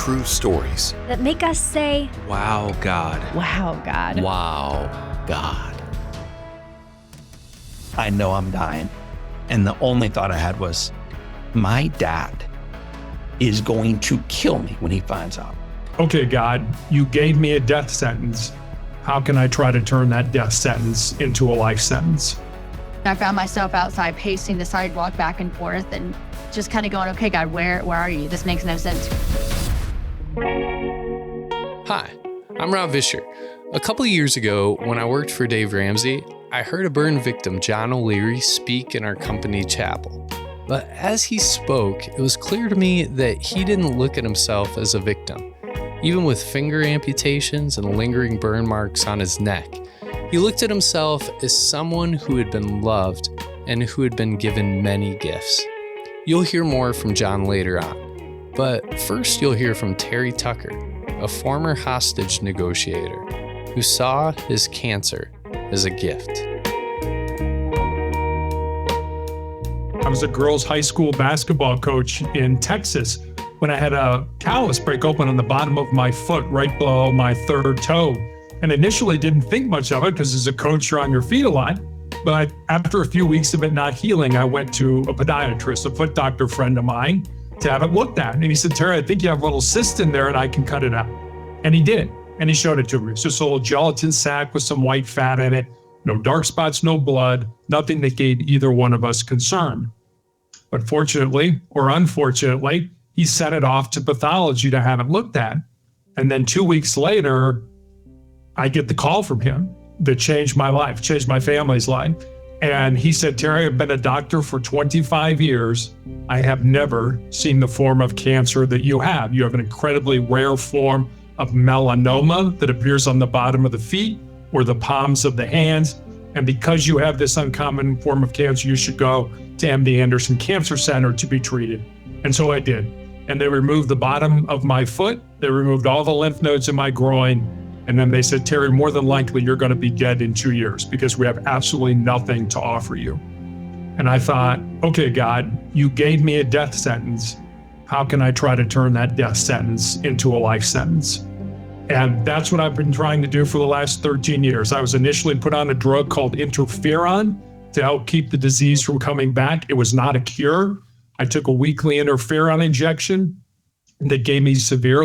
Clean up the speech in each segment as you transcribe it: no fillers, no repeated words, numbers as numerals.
true stories that make us say, wow, God. wow, God. Wow, God. I know I'm dying. And the only thought I had was, my dad is going to kill me when he finds out. Okay, God, you gave me a death sentence. How can I try to turn that death sentence into a life sentence? I found myself outside pacing the sidewalk back and forth and just kind of going, okay, God, where are you? This makes no sense. Hi, I'm Rob Vischer. A couple of years ago, when I worked for Dave Ramsey, I heard a burn victim, John O'Leary, speak in our company chapel. But as he spoke, it was clear to me that he didn't look at himself as a victim. Even with finger amputations and lingering burn marks on his neck, he looked at himself as someone who had been loved and who had been given many gifts. You'll hear more from John later on. But first you'll hear from Terry Tucker, a former hostage negotiator who saw his cancer as a gift. I was a girls' high school basketball coach in Texas when I had a callus break open on the bottom of my foot right below my third toe. And initially didn't think much of it because as a coach, you're on your feet a lot. But after a few weeks of it not healing, I went to a podiatrist, a foot doctor friend of mine, to have it looked at. And he said, Terry, I think you have a little cyst in there and I can cut it out. And he did. And he showed it to me. It's just a little gelatin sac with some white fat in it. No dark spots, no blood, nothing that gave either one of us concern. But fortunately, or unfortunately, he sent it off to pathology to have it looked at. And then 2 weeks later, I get the call from him that changed my life, changed my family's life. And he said, Terry, I've been a doctor for 25 years. I have never seen the form of cancer that you have. You have an incredibly rare form of melanoma that appears on the bottom of the feet or the palms of the hands. And because you have this uncommon form of cancer, you should go to MD Anderson Cancer Center to be treated. And so I did. And they removed the bottom of my foot. They removed all the lymph nodes in my groin. And then they said, Terry, more than likely, you're going to be dead in 2 years because we have absolutely nothing to offer you. And I thought, okay, God, you gave me a death sentence. How can I try to turn that death sentence into a life sentence? And that's what I've been trying to do for the last 13 years. I was initially put on a drug called interferon to help keep the disease from coming back. It was not a cure. I took a weekly interferon injection that gave me severe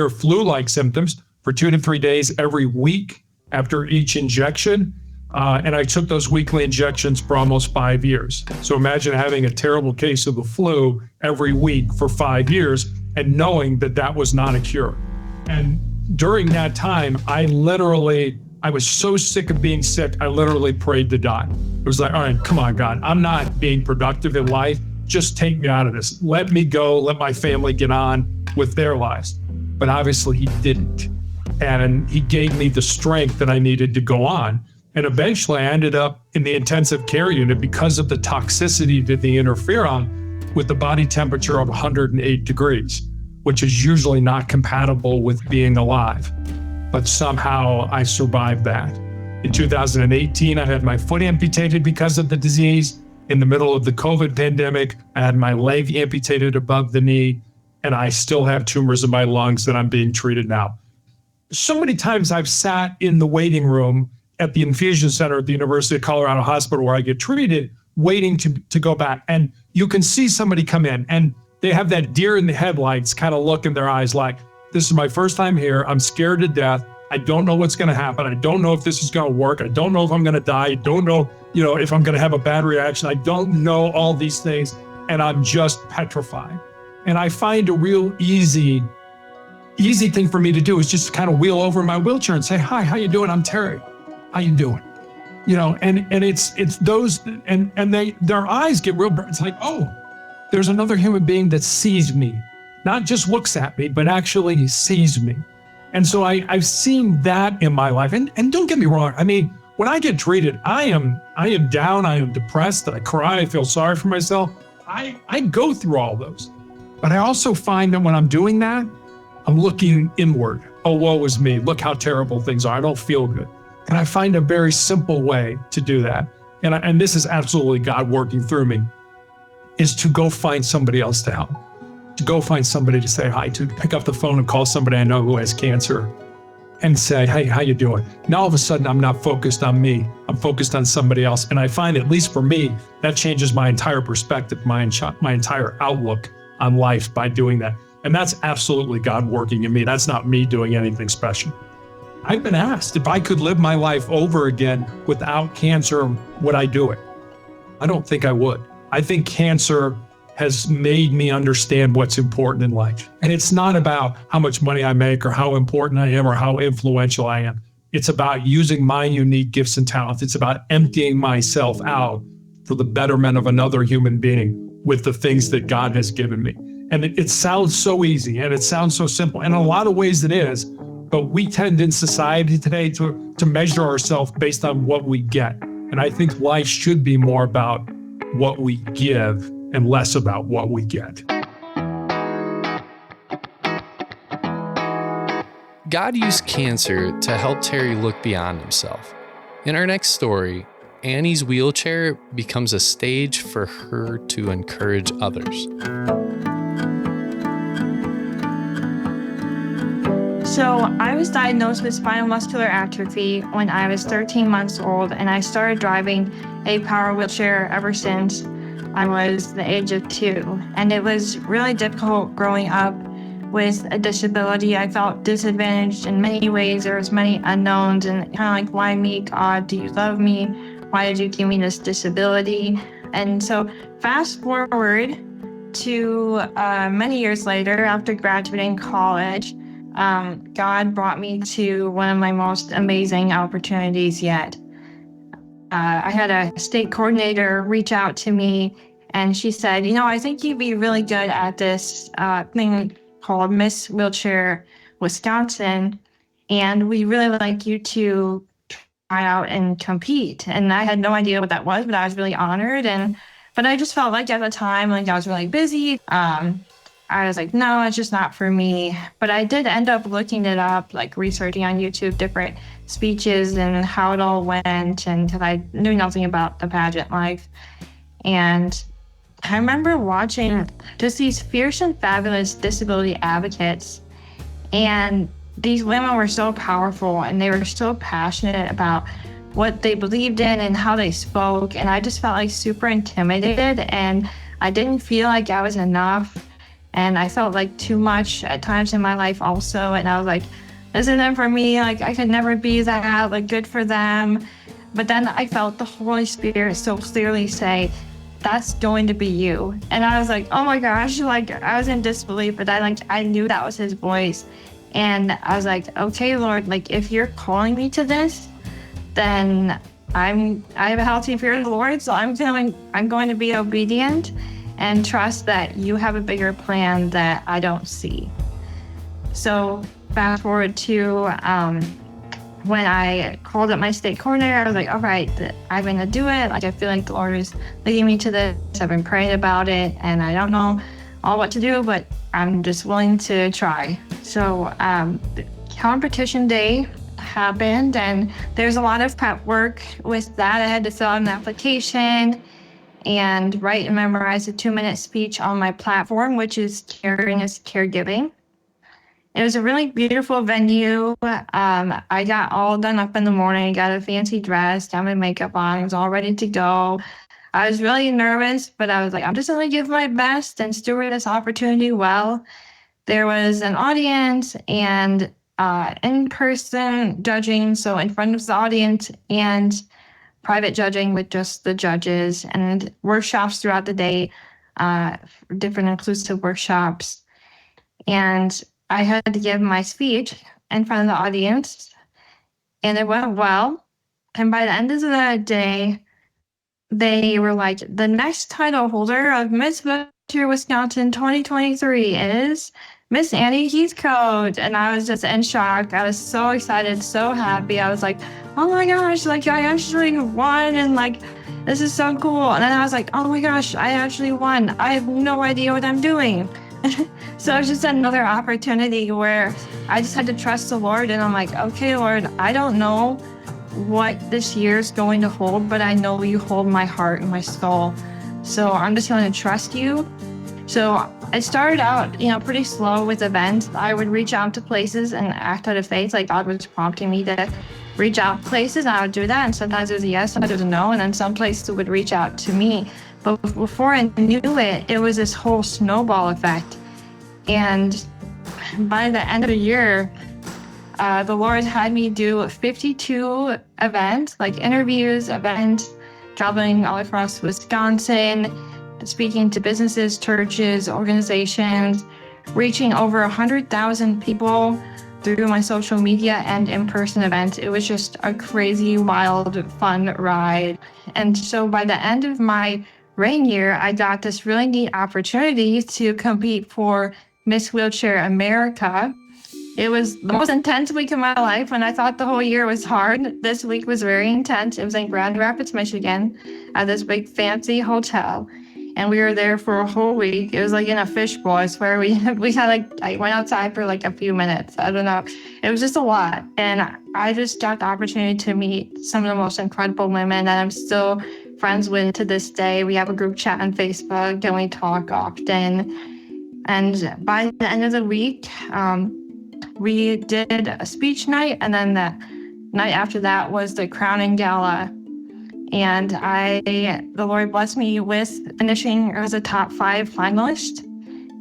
flu-like symptoms for 2 to 3 days every week after each injection. And I took those weekly injections for almost 5 years. So imagine having a terrible case of the flu every week for 5 years and knowing that that was not a cure. And during that time, I was so sick of being sick, I literally prayed to die. It was like, all right, come on, God, I'm not being productive in life. Just take me out of this. Let me go, let my family get on with their lives. But obviously he didn't. And he gave me the strength that I needed to go on. And eventually I ended up in the intensive care unit because of the toxicity to the interferon with the body temperature of 108 degrees, which is usually not compatible with being alive. But somehow I survived that. In 2018, I had my foot amputated because of the disease. In the middle of the COVID pandemic, I had my leg amputated above the knee, and I still have tumors in my lungs that I'm being treated now. So many times I've sat in the waiting room at the infusion center at the University of Colorado Hospital where I get treated, waiting to go back. And you can see somebody come in and they have that deer in the headlights kind of look in their eyes like, this is my first time here. I'm scared to death. I don't know what's going to happen. I don't know if this is going to work. I don't know if I'm going to die. I don't know, if I'm going to have a bad reaction. I don't know all these things. And I'm just petrified. And I find a real easy thing for me to do is just kind of wheel over in my wheelchair and say, hi, how you doing? I'm Terry. How you doing? And it's those, and their eyes get real, it's like, oh, there's another human being that sees me, not just looks at me, but actually sees me. And so I've seen that in my life. And don't get me wrong. I mean, when I get treated, I am down, I am depressed, I cry, I feel sorry for myself. I go through all those. But I also find that when I'm doing that, I'm looking inward. Oh, woe is me. Look how terrible things are. I don't feel good. And I find a very simple way to do that. And this is absolutely God working through me, is to go find somebody else to help. to go find somebody to say hi to, pick up the phone and call somebody I know who has cancer and say, hey, how you doing? Now all of a sudden I'm not focused on me, I'm focused on somebody else. And I find, at least for me, that changes my entire perspective, my entire outlook on life by doing that. And that's absolutely God working in me. That's not me doing anything special. I've been asked if I could live my life over again without cancer, would I do it? I don't think I would. I think cancer has made me understand what's important in life. And it's not about how much money I make or how important I am or how influential I am. It's about using my unique gifts and talents. It's about emptying myself out for the betterment of another human being with the things that God has given me. And it sounds so easy and it sounds so simple. And in a lot of ways it is, but we tend in society today to measure ourselves based on what we get. And I think life should be more about what we give and less about what we get. God used cancer to help Terry look beyond himself. In our next story, Annie's wheelchair becomes a stage for her to encourage others. So I was diagnosed with spinal muscular atrophy when I was 13 months old, and I started driving a power wheelchair ever since I was the age of 2. And it was really difficult growing up with a disability. I felt disadvantaged in many ways. There was many unknowns and kind of like, why me, God? Do you love me? Why did you give me this disability? And so fast forward to many years later, after graduating college, God brought me to one of my most amazing opportunities yet. I had a state coordinator reach out to me, and she said, I think you'd be really good at this thing called Miss Wheelchair Wisconsin, and we really like you to try out and compete. And I had no idea what that was, but I was really honored. But I just felt like at the time, like I was really busy. I was like, no, it's just not for me. But I did end up looking it up, like researching on YouTube different speeches and how it all went, and because I knew nothing about the pageant life. And I remember watching just these fierce and fabulous disability advocates, and these women were so powerful and they were so passionate about what they believed in and how they spoke. And I just felt like super intimidated, and I didn't feel like I was enough. And I felt like too much at times in my life also. And I was like, this isn't for me. Like, I could never be that. Like, good for them. But then I felt the Holy Spirit so clearly say, that's going to be you. And I was like, oh my gosh, like I was in disbelief, but I knew that was his voice. And I was like, okay, Lord, like if you're calling me to this, then I have a healthy fear of the Lord. So I'm going to be obedient and trust that you have a bigger plan that I don't see. So fast forward to when I called up my state coordinator, I was like, all right, I'm going to do it. Like, I feel like the Lord is leading me to this. I've been praying about it, and I don't know all what to do, but I'm just willing to try. So the competition day happened, and there's a lot of prep work with that. I had to fill out an application and write and memorize a 2-minute speech on my platform, which is caring is caregiving. It was a really beautiful venue. I got all done up in the morning, got a fancy dress, got my makeup on, I was all ready to go. I was really nervous, but I was like, I'm just gonna give my best and steward this opportunity well. There was an audience and in-person judging, so in front of the audience, and private judging with just the judges, and workshops throughout the day, different inclusive workshops. And I had to give my speech in front of the audience, and it went well. And by the end of the day, they were like, the next title holder of Miss Wheelchair Wisconsin 2023 is Miss Annie Heathcote. And I was just in shock. I was so excited, so happy. I was like, oh my gosh, like I actually won, and like, this is so cool. And then I was like, oh my gosh, I actually won. I have no idea what I'm doing. So it's just another opportunity where I just had to trust the Lord. And I'm like, okay, Lord, I don't know what this year is going to hold, but I know you hold my heart and my soul. So I'm just going to trust you. So I started out, pretty slow with events. I would reach out to places and act out of faith, like God was prompting me to reach out to places, and I would do that. And sometimes it was a yes, sometimes it was a no, and then some places would reach out to me. But before I knew it, it was this whole snowball effect. And by the end of the year, the Lord had me do 52 events, like interviews, events, traveling all across Wisconsin, speaking to businesses, churches, organizations, reaching over 100,000 people through my social media and in-person events. It was just a crazy, wild, fun ride. And so by the end of my reign year, I got this really neat opportunity to compete for Miss Wheelchair America. It was the most intense week of my life, and I thought the whole year was hard. This week was very intense. It was in Grand Rapids, Michigan, at this big fancy hotel. And we were there for a whole week. It was like in a fishbowl. I swear we had I went outside for like a few minutes. I don't know. It was just a lot. And I just got the opportunity to meet some of the most incredible women that I'm still friends with to this day. We have a group chat on Facebook and we talk often. And by the end of the week, we did a speech night, and then the night after that was the crowning gala. And the Lord blessed me with finishing as a top 5 finalist,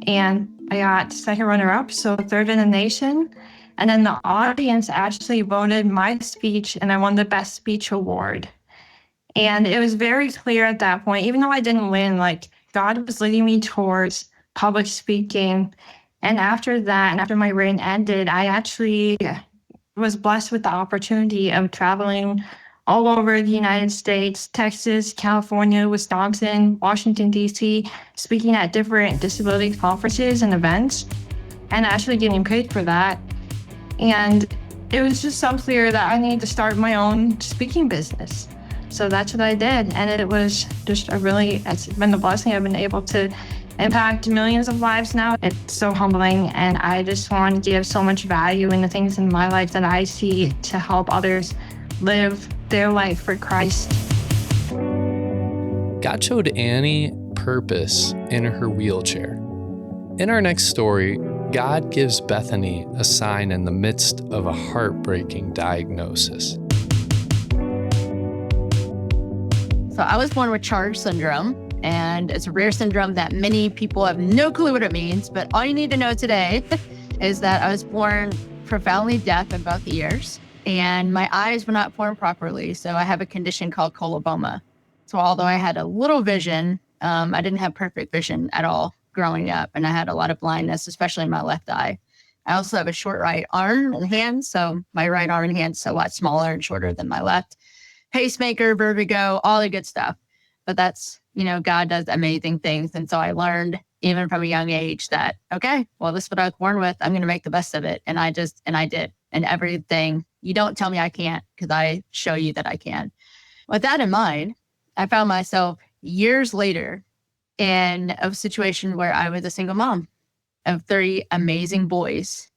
and I got second runner-up, so third in the nation. And then the audience actually voted my speech, and I won the Best Speech Award. And it was very clear at that point, even though I didn't win, like God was leading me towards public speaking. And after that, and after my reign ended, I actually was blessed with the opportunity of traveling all over the United States, Texas, California, Wisconsin, Washington, D.C., speaking at different disability conferences and events, and actually getting paid for that. And it was just so clear that I needed to start my own speaking business. So that's what I did. And it was just it's been a blessing. I've been able to impact millions of lives now. It's so humbling, and I just want to give so much value in the things in my life that I see to help others live their life for Christ. God showed Annie purpose in her wheelchair. In our next story, God gives Bethany a sign in the midst of a heartbreaking diagnosis. So I was born with CHARGE syndrome, and it's a rare syndrome that many people have no clue what it means, but all you need to know today is that I was born profoundly deaf in both ears, and my eyes were not formed properly, so I have a condition called coloboma. So although I had a little vision, I didn't have perfect vision at all growing up, and I had a lot of blindness, especially in my left eye. I also have a short right arm and hand, so my right arm and hand is a lot smaller and shorter than my left. Pacemaker, vertigo, all the good stuff. But that's, God does amazing things. And so I learned even from a young age that, okay, well, this is what I was born with. I'm going to make the best of it. And I did. And everything, you don't tell me I can't, because I show you that I can. With that in mind, I found myself years later in a situation where I was a single mom of 3 amazing boys.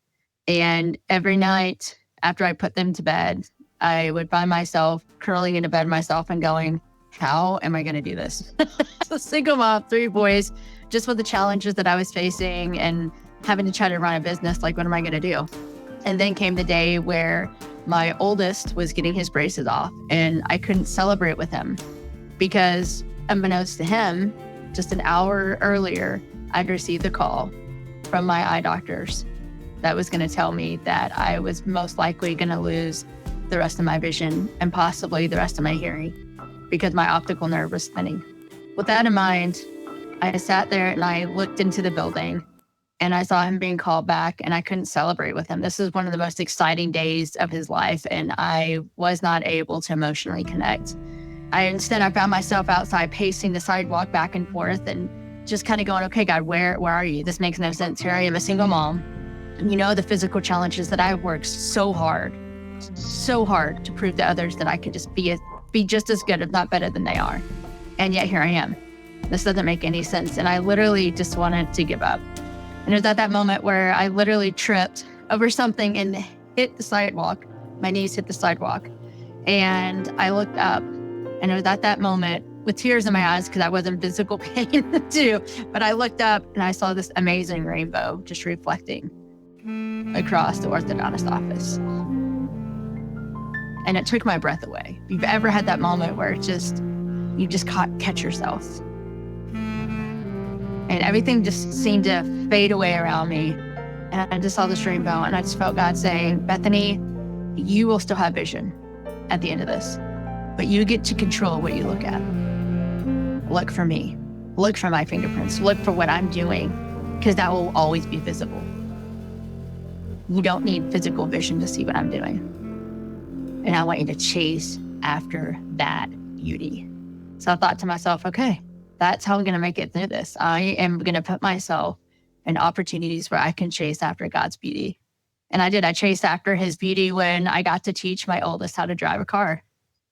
And every night after I put them to bed, I would find myself curling into bed myself and going, how am I going to do this? So single mom, 3 boys, just with the challenges that I was facing and having to try to run a business, like, what am I going to do? And then came the day where my oldest was getting his braces off, and I couldn't celebrate with him because, unbeknownst to him, just an hour earlier, I'd received a call from my eye doctors that was going to tell me that I was most likely going to lose the rest of my vision and possibly the rest of my hearing, because my optical nerve was spinning. With that in mind, I sat there and I looked into the building and I saw him being called back, and I couldn't celebrate with him. This is one of the most exciting days of his life, and I was not able to emotionally connect. Instead, I found myself outside pacing the sidewalk back and forth and just kind of going, okay, God, where are you? This makes no sense. Here I am, a single mom. And the physical challenges that I've worked so hard to prove to others that I could just be just as good, if not better than they are. And yet here I am. This doesn't make any sense. And I literally just wanted to give up. And it was at that moment where I literally tripped over something and hit the sidewalk. My knees hit the sidewalk. And I looked up, and it was at that moment with tears in my eyes because I was in physical pain too. But I looked up and I saw this amazing rainbow just reflecting across the orthodontist office. And it took my breath away. If you've ever had that moment where you just catch yourself. And everything just seemed to fade away around me. And I just saw this rainbow and I just felt God saying, Bethany, you will still have vision at the end of this, but you get to control what you look at. Look for me, look for my fingerprints, look for what I'm doing, because that will always be visible. You don't need physical vision to see what I'm doing. And I want you to chase after that beauty. So I thought to myself, okay, that's how I'm going to make it through this. I am going to put myself in opportunities where I can chase after God's beauty. And I did. I chased after his beauty when I got to teach my oldest how to drive a car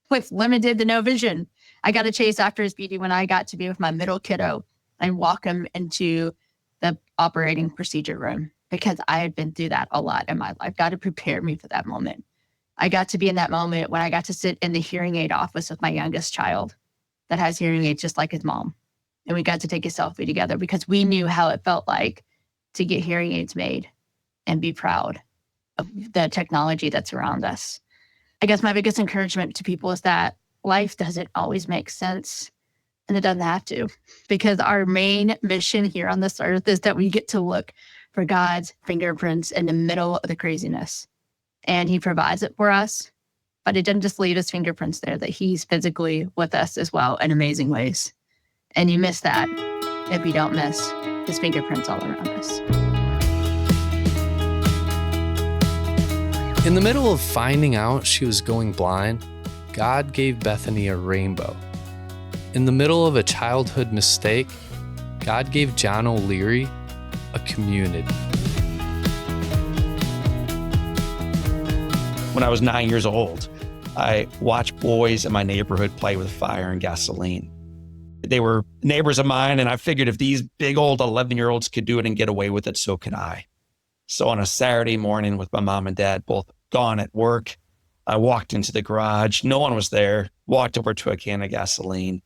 with limited to no vision. I got to chase after his beauty when I got to be with my middle kiddo and walk him into the operating procedure room, because I had been through that a lot in my life. God had prepared me for that moment. I got to be in that moment when I got to sit in the hearing aid office with my youngest child that has hearing aids just like his mom. And we got to take a selfie together because we knew how it felt like to get hearing aids made and be proud of the technology that's around us. I guess my biggest encouragement to people is that life doesn't always make sense, and it doesn't have to, because our main mission here on this earth is that we get to look for God's fingerprints in the middle of the craziness. And he provides it for us, but it doesn't just leave his fingerprints there, that he's physically with us as well in amazing ways. And you miss that if you don't miss his fingerprints all around us. In the middle of finding out she was going blind, God gave Bethany a rainbow. In the middle of a childhood mistake, God gave John O'Leary a community. When I was 9 years old, I watched boys in my neighborhood play with fire and gasoline. They were neighbors of mine, and I figured if these big old 11-year-olds could do it and get away with it, so could I. So on a Saturday morning with my mom and dad both gone at work, I walked into the garage. No one was there. Walked over to a can of gasoline,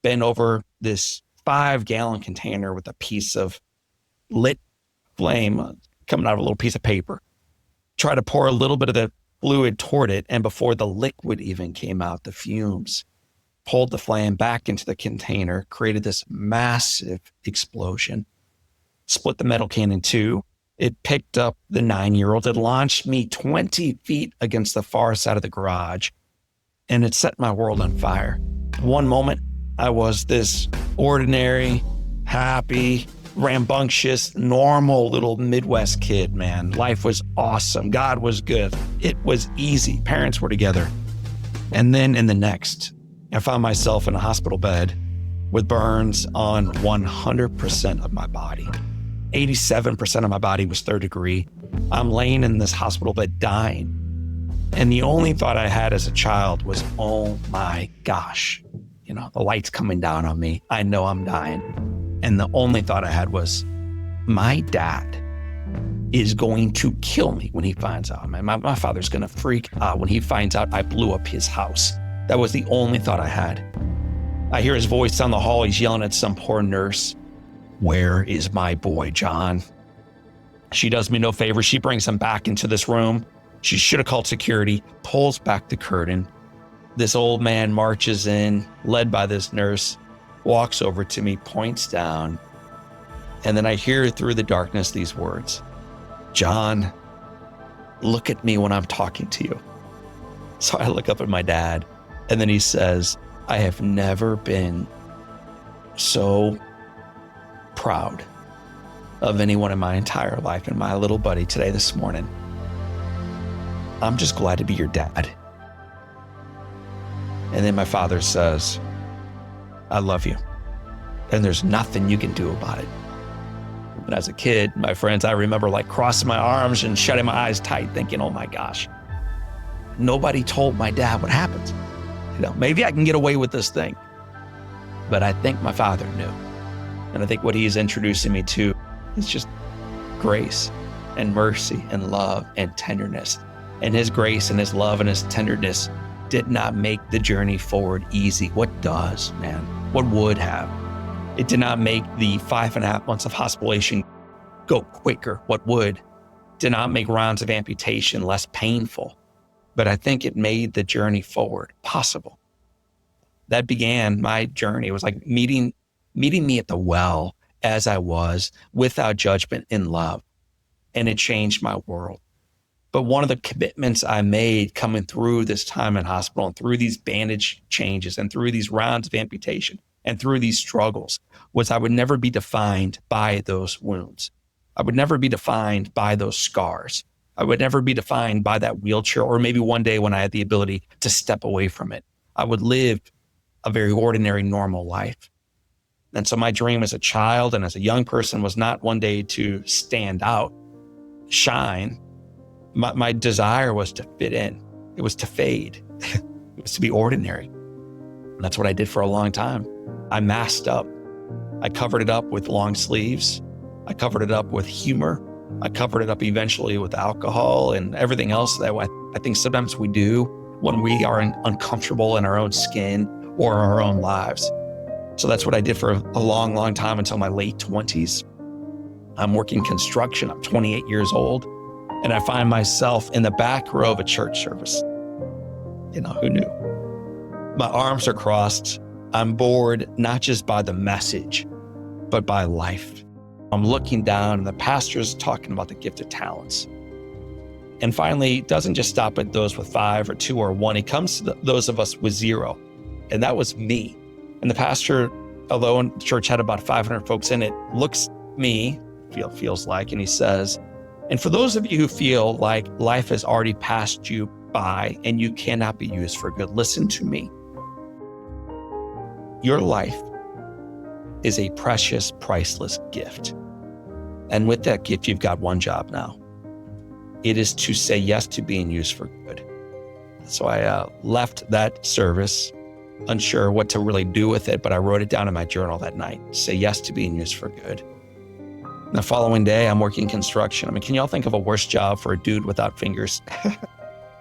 bent over this 5-gallon container with a piece of lit flame coming out of a little piece of paper. Tried to pour a little bit of the fluid toward it, and before the liquid even came out, the fumes pulled the flame back into the container, created this massive explosion, split the metal can in two. It picked up the 9-year-old. It launched me 20 feet against the far side of the garage, and it set my world on fire. One moment, I was this ordinary, happy, rambunctious, normal little Midwest kid, man. Life was awesome. God was good. It was easy. Parents were together. And then in the next, I found myself in a hospital bed with burns on 100% of my body. 87% of my body was 3rd degree. I'm laying in this hospital bed dying. And the only thought I had as a child was, oh my gosh, the light's coming down on me. I know I'm dying. And the only thought I had was, my dad is going to kill me when he finds out. My father's going to freak out when he finds out I blew up his house. That was the only thought I had. I hear his voice down the hall. He's yelling at some poor nurse. Where is my boy, John? She does me no favor. She brings him back into this room. She should have called security, pulls back the curtain. This old man marches in, led by this nurse, walks over to me, points down, and then I hear through the darkness these words, John, look at me when I'm talking to you. So I look up at my dad, and then he says, I have never been so proud of anyone in my entire life, and my little buddy today, this morning. I'm just glad to be your dad. And then my father says, I love you, and there's nothing you can do about it. And as a kid, my friends, I remember crossing my arms and shutting my eyes tight, thinking, oh my gosh, nobody told my dad what happened. Maybe I can get away with this thing. But I think my father knew. And I think what he's introducing me to is just grace and mercy and love and tenderness. And his grace and his love and his tenderness did not make the journey forward easy. What does, man? what would have. It did not make the 5.5 months of hospitalization go quicker. What would. Did not make rounds of amputation less painful. But I think it made the journey forward possible. That began my journey. It was like meeting me at the well as I was, without judgment, in love. And it changed my world. But one of the commitments I made coming through this time in hospital and through these bandage changes and through these rounds of amputation and through these struggles was I would never be defined by those wounds. I would never be defined by those scars. I would never be defined by that wheelchair, or maybe one day when I had the ability to step away from it. I would live a very ordinary, normal life. And so my dream as a child and as a young person was not one day to stand out, shine. My desire was to fit in. It was to fade. It was to be ordinary. And that's what I did for a long time. I masked up. I covered it up with long sleeves. I covered it up with humor. I covered it up eventually with alcohol and everything else that I think sometimes we do when we are uncomfortable in our own skin or our own lives. So that's what I did for a long, long time until my late 20s. I'm working construction. I'm 28 years old. And I find myself in the back row of a church service. You know, who knew? My arms are crossed. I'm bored, not just by the message, but by life. I'm looking down and the pastor's talking about the gift of talents. And finally, it doesn't just stop at those with 5 or 2 or 1. He comes to those of us with 0. And that was me. And the pastor, although the church had about 500 folks in it, looks at me, feels like, and he says, and for those of you who feel like life has already passed you by and you cannot be used for good, listen to me. Your life is a precious, priceless gift. And with that gift, you've got one job now. It is to say yes to being used for good. So I left that service, unsure what to really do with it, but I wrote it down in my journal that night. Say yes to being used for good. The following day, I'm working construction. I mean, can y'all think of a worse job for a dude without fingers,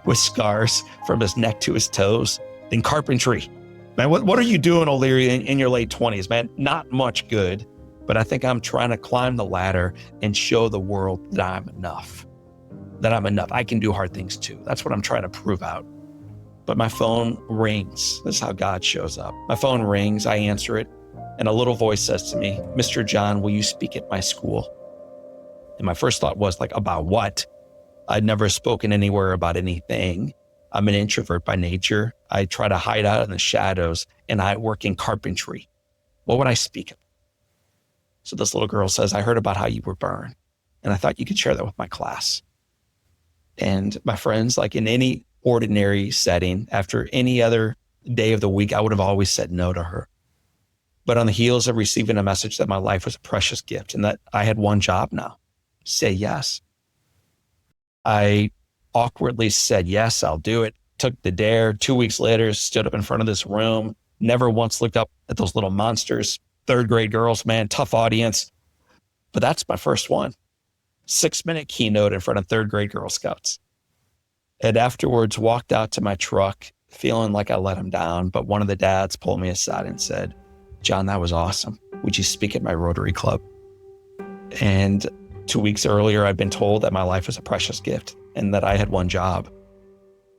with scars from his neck to his toes, than carpentry? Man, what are you doing, O'Leary, in your late 20s, man? Not much good, but I think I'm trying to climb the ladder and show the world that I'm enough, I can do hard things too. That's what I'm trying to prove out. But my phone rings. This is how God shows up. My phone rings, I answer it, and a little voice says to me, Mr. John, will you speak at my school? And my first thought was like, about what? I'd never spoken anywhere about anything. I'm an introvert by nature. I try to hide out in the shadows, and I work in carpentry. What would I speak of? So this little girl says, I heard about how you were burned, and I thought you could share that with my class. And my friends, like in any ordinary setting, after any other day of the week, I would have always said no to her. But on the heels of receiving a message that my life was a precious gift and that I had one job now, say yes. I awkwardly said, yes, I'll do it. Took the dare. 2 weeks later, stood up in front of this room, never once looked up at those little monsters, 3rd grade girls, man, tough audience. But that's my first one. 6-minute keynote in front of 3rd grade Girl Scouts. And afterwards walked out to my truck feeling like I let him down. But one of the dads pulled me aside and said, John, that was awesome. Would you speak at my Rotary Club? And 2 weeks earlier, I'd been told that my life was a precious gift and that I had one job.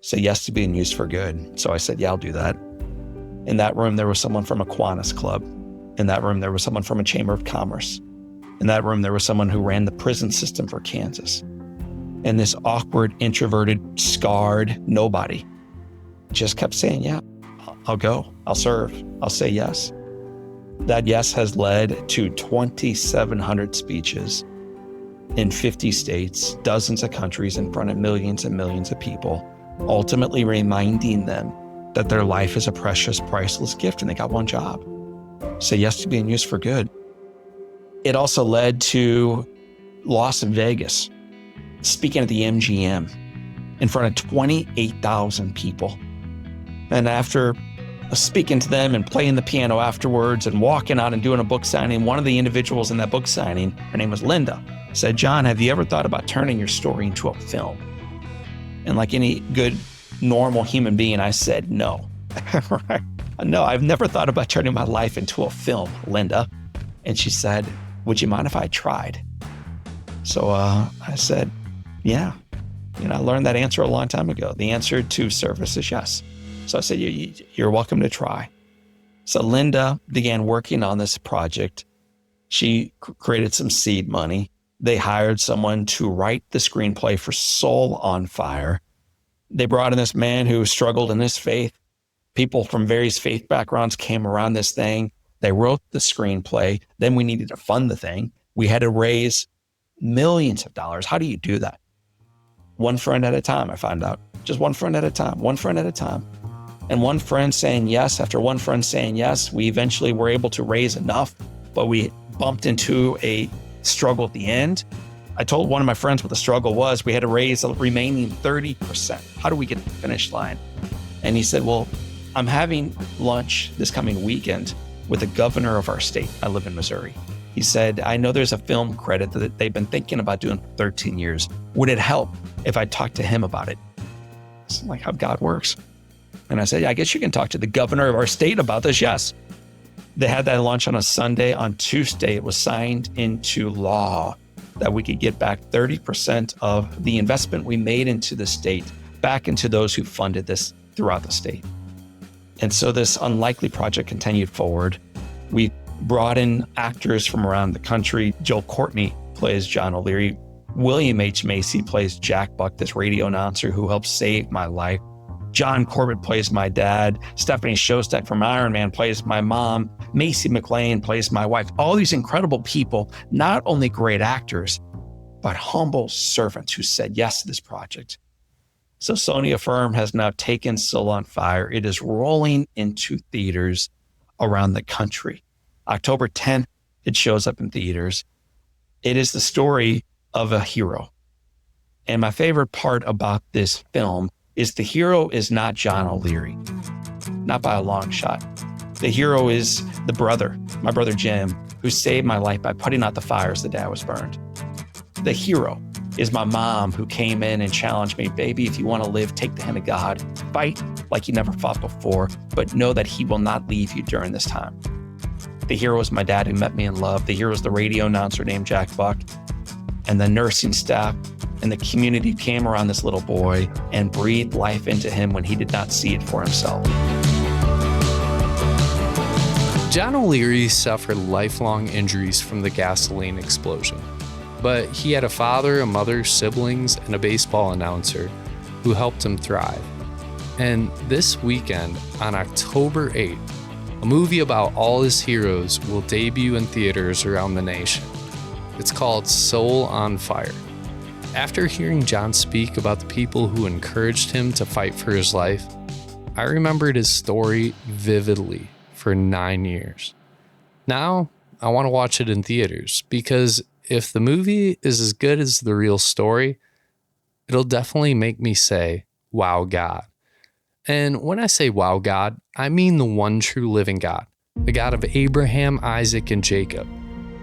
Say yes to being used for good. So I said, yeah, I'll do that. In that room, there was someone from a Kiwanis Club. In that room, there was someone from a Chamber of Commerce. In that room, there was someone who ran the prison system for Kansas. And this awkward, introverted, scarred nobody just kept saying, yeah, I'll go. I'll serve. I'll say yes. That yes has led to 2,700 speeches in 50 states, dozens of countries in front of millions and millions of people, ultimately reminding them that their life is a precious, priceless gift and they got one job. Say yes to being used for good. It also led to Las Vegas, speaking at the MGM in front of 28,000 people. And after speaking to them and playing the piano afterwards and walking out and doing a book signing, one of the individuals in that book signing, her name was Linda, said, John, have you ever thought about turning your story into a film? And like any good, normal human being, I said no. Right? No, I've never thought about turning my life into a film, Linda. And she said, would you mind if I tried? So I said, yeah. I learned that answer a long time ago. The answer to service is yes. So I said, you're welcome to try. So Linda began working on this project. She created some seed money. They hired someone to write the screenplay for Soul on Fire. They brought in this man who struggled in his faith. People from various faith backgrounds came around this thing. They wrote the screenplay. Then we needed to fund the thing. We had to raise millions of dollars. How do you do that? One friend at a time, I found out. Just one friend at a time, one friend at a time. And one friend saying yes, after one friend saying yes, we eventually were able to raise enough, but we bumped into a struggle at the end. I told one of my friends what the struggle was. We had to raise the remaining 30%. How do we get to the finish line? And he said, well, I'm having lunch this coming weekend with the governor of our state. I live in Missouri. He said, I know there's a film credit that they've been thinking about doing for 13 years. Would it help if I talked to him about it? It's like how God works. And I said, yeah, I guess you can talk to the governor of our state about this. Yes. They had that lunch on a Sunday. On Tuesday, it was signed into law that we could get back 30% of the investment we made into the state back into those who funded this throughout the state. And so this unlikely project continued forward. We brought in actors from around the country. Joe Courtney plays John O'Leary. William H. Macy plays Jack Buck, this radio announcer who helped save my life. John Corbett plays my dad. Stephanie Shostak from Iron Man plays my mom. Macy McLean plays my wife. All these incredible people, not only great actors, but humble servants who said yes to this project. So Sonia Firm has now taken Soul on Fire. It is rolling into theaters around the country. October 10th, it shows up in theaters. It is the story of a hero. And my favorite part about this film is the hero is not John O'Leary, not by a long shot. The hero is the brother, my brother Jim, who saved my life by putting out the fires the day I was burned. The hero is my mom, who came in and challenged me, baby, if you want to live, take the hand of God, fight like you never fought before, but know that he will not leave you during this time. The hero is my dad, who met me in love. The hero is the radio announcer named Jack Buck, and the nursing staff and the community came around this little boy and breathed life into him when he did not see it for himself. John O'Leary suffered lifelong injuries from the gasoline explosion, but he had a father, a mother, siblings, and a baseball announcer who helped him thrive. And this weekend, on October 8th, a movie about all his heroes will debut in theaters around the nation. It's called Soul on Fire. After hearing John speak about the people who encouraged him to fight for his life, I remembered his story vividly for 9 years. Now, I want to watch it in theaters because if the movie is as good as the real story, it'll definitely make me say, wow, God. And when I say wow, God, I mean the one true living God, the God of Abraham, Isaac, and Jacob.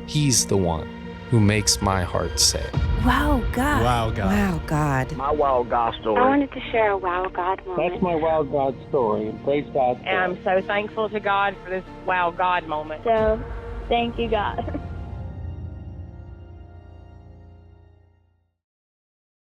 He's the one who makes my heart say, Wow, God. Wow, God. Wow, God. My wow God story. I wanted to share a wow God moment. That's my wow God story. Praise God. And I'm so thankful to God for this wow God moment. So, thank you, God.